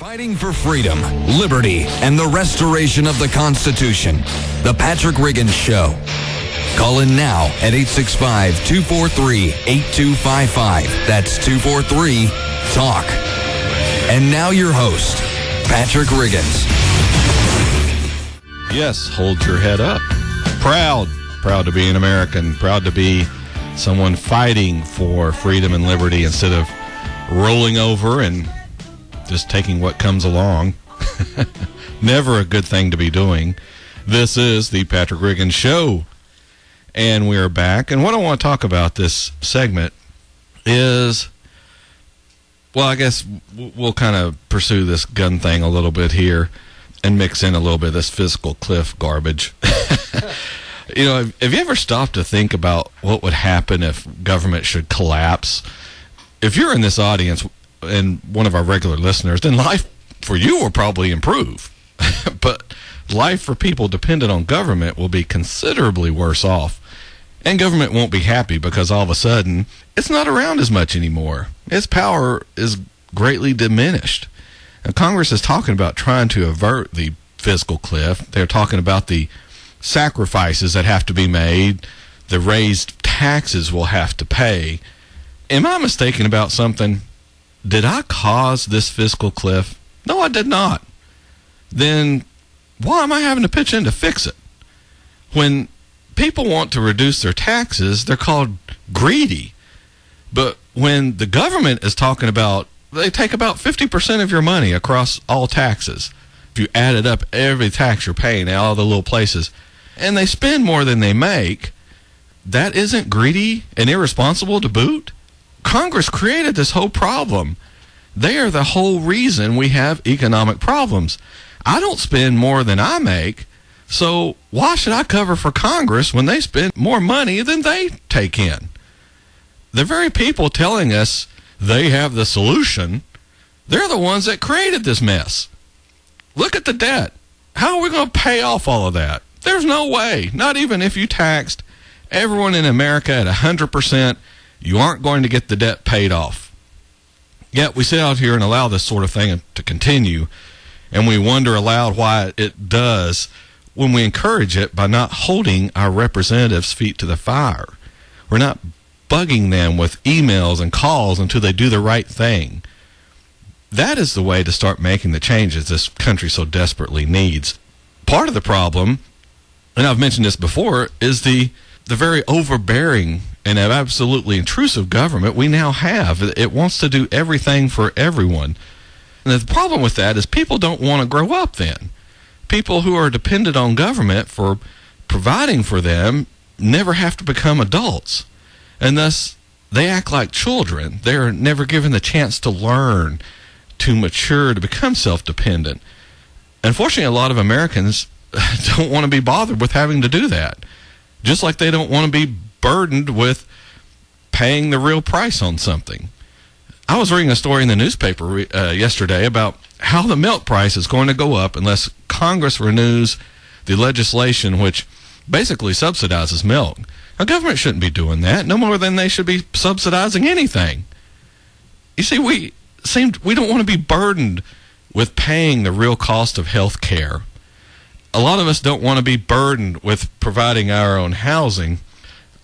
Fighting for freedom, liberty, and the restoration of the Constitution. The Patrick Riggins Show. Call in now at 865-243-8255. That's 243-TALK. And now your host, Patrick Riggins. Yes, hold your head up. Proud to be an American. Proud to be someone fighting for freedom and liberty instead of rolling over and just taking what comes along. Never a good thing to be doing. This is the Patrick Riggins Show, and we are back. And what I want to talk about this segment is, well, I guess we'll kind of pursue this gun thing a little bit here and mix in a little bit of this fiscal cliff garbage. You know, have you ever stopped to think about what would happen if government should collapse? If you're in this audience and one of our regular listeners, then life for you will probably improve. But life for people dependent on government will be considerably worse off. And government won't be happy because all of a sudden it's not around as much anymore. Its power is greatly diminished. And Congress is talking about trying to avert the fiscal cliff. They're talking about the sacrifices that have to be made, the raised taxes we'll have to pay. Am I mistaken about something? Did I cause this fiscal cliff? No, I did not. Then why am I having to pitch in to fix it? When people want to reduce their taxes, they're called greedy. But when the government is talking about, they take about 50% of your money across all taxes. If you added up every tax you're paying at all the little places, and they spend more than they make, that isn't greedy and irresponsible to boot? Congress created this whole problem. They are the whole reason we have economic problems. I don't spend more than I make, so why should I cover for Congress when they spend more money than they take in? The very people telling us they have the solution, they're the ones that created this mess. Look at the debt. How are we going to pay off all of that? There's no way. Not even if you taxed everyone in America at 100%, you aren't going to get the debt paid off. Yet we sit out here and allow this sort of thing to continue, and we wonder aloud why it does when we encourage it by not holding our representatives' feet to the fire. We're not bugging them with emails and calls until they do the right thing. That is the way to start making the changes this country so desperately needs. Part of the problem, and I've mentioned this before, is the very overbearing and absolutely intrusive government we now have. It wants to do everything for everyone. And the problem with that is people don't want to grow up then. People who are dependent on government for providing for them never have to become adults. And thus, they act like children. They're never given the chance to learn, to mature, to become self-dependent. Unfortunately, a lot of Americans don't want to be bothered with having to do that. Just like they don't want to be burdened with paying the real price on something. I was reading a story in the newspaper yesterday about how the milk price is going to go up unless Congress renews the legislation which basically subsidizes milk. Now, government shouldn't be doing that, no more than they should be subsidizing anything. You see, we don't want to be burdened with paying the real cost of health care. A lot of us don't want to be burdened with providing our own housing,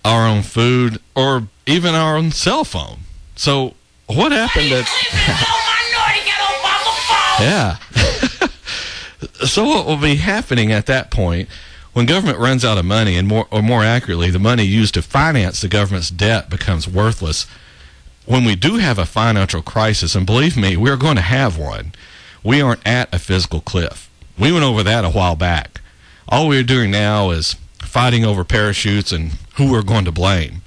our own food, or even our own cell phone. So what happened at... Yeah. So what will be happening at that point when government runs out of money, and more accurately, the money used to finance the government's debt becomes worthless? When we do have a financial crisis, and believe me, we're going to have one, we aren't at a fiscal cliff. We went over that a while back. All we're doing now is fighting over parachutes and who we're going to blame.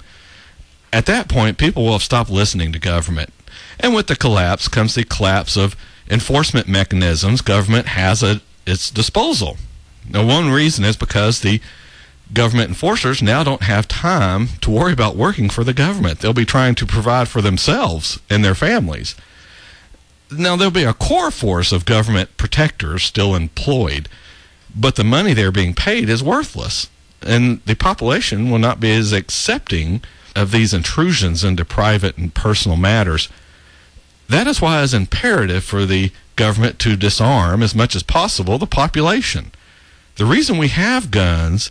At that point, people will have stopped listening to government. And with the collapse comes the collapse of enforcement mechanisms government has at its disposal. Now, one reason is because the government enforcers now don't have time to worry about working for the government. They'll be trying to provide for themselves and their families. Now, there'll be a core force of government protectors still employed, but the money they're being paid is worthless, and the population will not be as accepting of these intrusions into private and personal matters. That is why it's imperative for the government to disarm as much as possible the population. The reason we have guns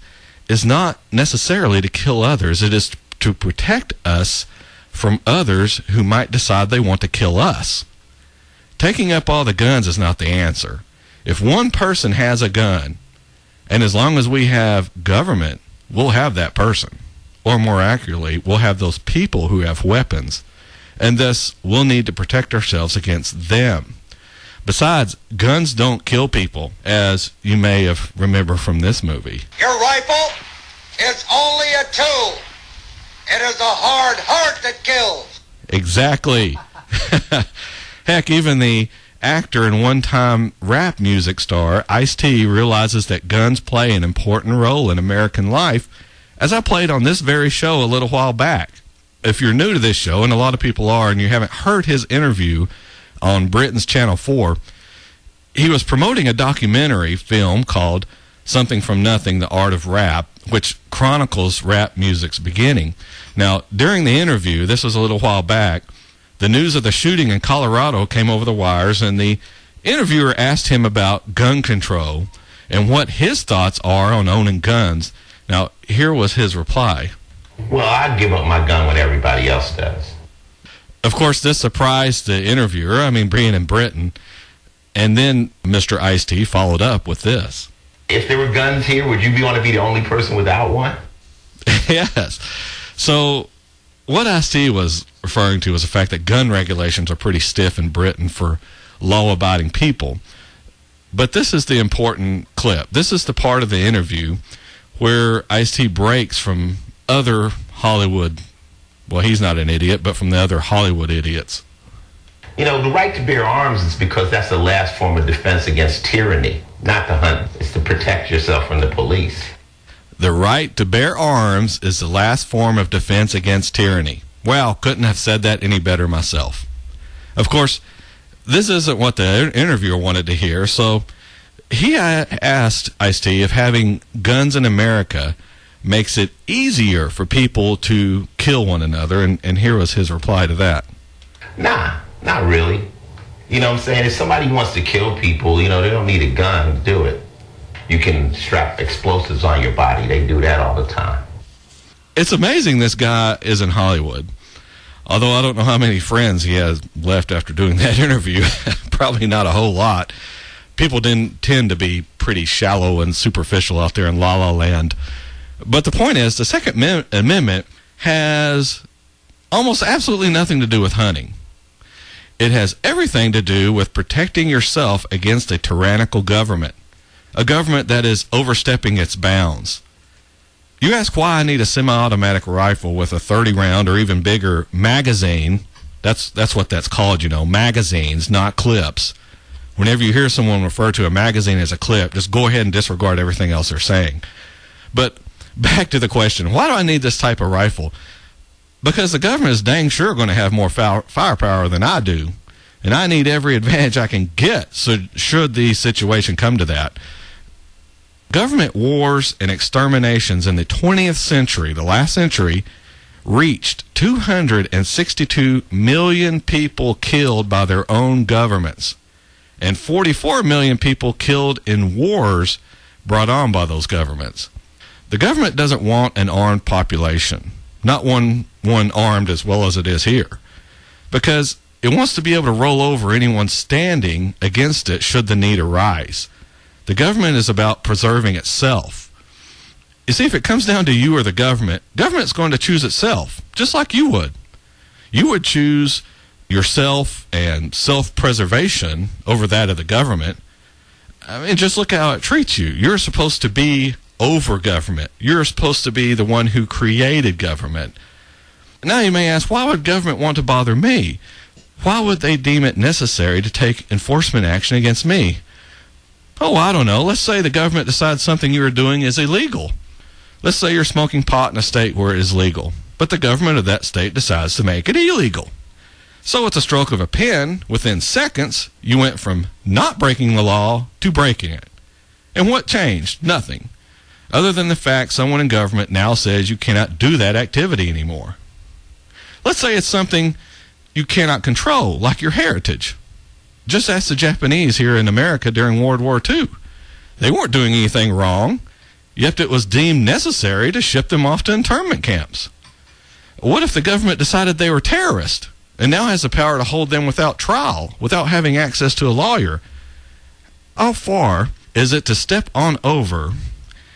is not necessarily to kill others. It is to protect us from others who might decide they want to kill us. Taking up all the guns is not the answer. If one person has a gun, and as long as we have government, we'll have that person. Or more accurately, we'll have those people who have weapons. And thus, we'll need to protect ourselves against them. Besides, guns don't kill people, as you may have remembered from this movie. Your rifle is only a tool. It is a hard heart that kills. Exactly. Heck, even the actor and one-time rap music star Ice-T realizes that guns play an important role in American life, as I played on this very show a little while back. If you're new to this show, and a lot of people are, and you haven't heard his interview on Britain's Channel 4, he was promoting a documentary film called Something from Nothing, The Art of Rap, which chronicles rap music's beginning. Now, during the interview, this was a little while back, the news of the shooting in Colorado came over the wires, and the interviewer asked him about gun control and what his thoughts are on owning guns. Now, here was his reply. Well, I'd give up my gun when everybody else does. Of course, this surprised the interviewer, being in Britain, and then Mr. Ice-T followed up with this. If there were guns here, would you want to be the only person without one? Yes. So what Ice-T was referring to was the fact that gun regulations are pretty stiff in Britain for law-abiding people. But this is the important clip. This is the part of the interview where Ice-T breaks from other Hollywood, well, he's not an idiot, but from the other Hollywood idiots. You know, the right to bear arms is because that's the last form of defense against tyranny, not to hunt. It's to protect yourself from the police. The right to bear arms is the last form of defense against tyranny. Well, couldn't have said that any better myself. Of course, this isn't what the interviewer wanted to hear, so he asked Ice-T if having guns in America makes it easier for people to kill one another, and here was his reply to that. Nah, not really. You know what I'm saying? If somebody wants to kill people, they don't need a gun to do it. You can strap explosives on your body. They do that all the time. It's amazing this guy is in Hollywood. Although I don't know how many friends he has left after doing that interview. Probably not a whole lot. People didn't tend to be pretty shallow and superficial out there in La La Land. But the point is, the Second Amendment has almost absolutely nothing to do with hunting. It has everything to do with protecting yourself against a tyrannical government. A government that is overstepping its bounds. You ask why I need a semi-automatic rifle with a 30-round or even bigger magazine. That's what that's called, magazines, not clips. Whenever you hear someone refer to a magazine as a clip, just go ahead and disregard everything else they're saying. But back to the question, why do I need this type of rifle? Because the government is dang sure going to have more firepower than I do. And I need every advantage I can get, so should the situation come to that. Government wars and exterminations in the 20th century, the last century, reached 262 million people killed by their own governments, and 44 million people killed in wars brought on by those governments. The government doesn't want an armed population, not one armed as well as it is here, because it wants to be able to roll over anyone standing against it should the need arise. The government is about preserving itself. You see, if it comes down to you or the government's going to choose itself, just like you would. You would choose yourself and self-preservation over that of the government. Just look how it treats you. You're supposed to be over government. You're supposed to be the one who created government. Now you may ask, why would government want to bother me? Why would they deem it necessary to take enforcement action against me? Oh, I don't know. Let's say the government decides something you are doing is illegal. Let's say you're smoking pot in a state where it is legal, but the government of that state decides to make it illegal. So with a stroke of a pen, within seconds, you went from not breaking the law to breaking it. And what changed? Nothing. Other than the fact someone in government now says you cannot do that activity anymore. Let's say it's something you cannot control, like your heritage. Just ask the Japanese here in America during World War II. They weren't doing anything wrong, yet it was deemed necessary to ship them off to internment camps. What if the government decided they were terrorists and now has the power to hold them without trial, without having access to a lawyer? How far is it to step on over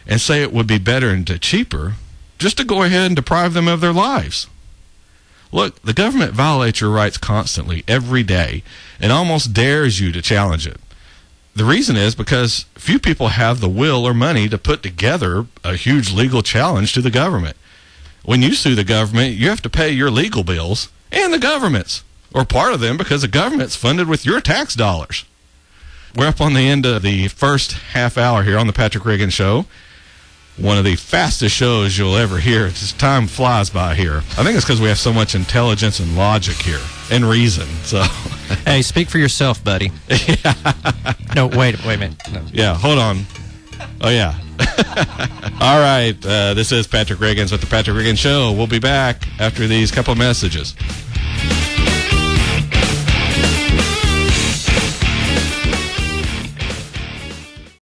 and say it would be better and cheaper just to go ahead and deprive them of their lives? Look, the government violates your rights constantly, every day, and almost dares you to challenge it. The reason is because few people have the will or money to put together a huge legal challenge to the government. When you sue the government, you have to pay your legal bills and the government's, or part of them, because the government's funded with your tax dollars. We're up on the end of the first half hour here on the Patrick Riggins Show. One of the fastest shows you'll ever hear. Just time flies by here. I think it's because we have so much intelligence and logic here, and reason. So, hey, speak for yourself, buddy. Yeah. No, wait a minute. No. Yeah, hold on. Oh, yeah. All right, this is Patrick Riggins with the Patrick Riggins Show. We'll be back after these couple of messages.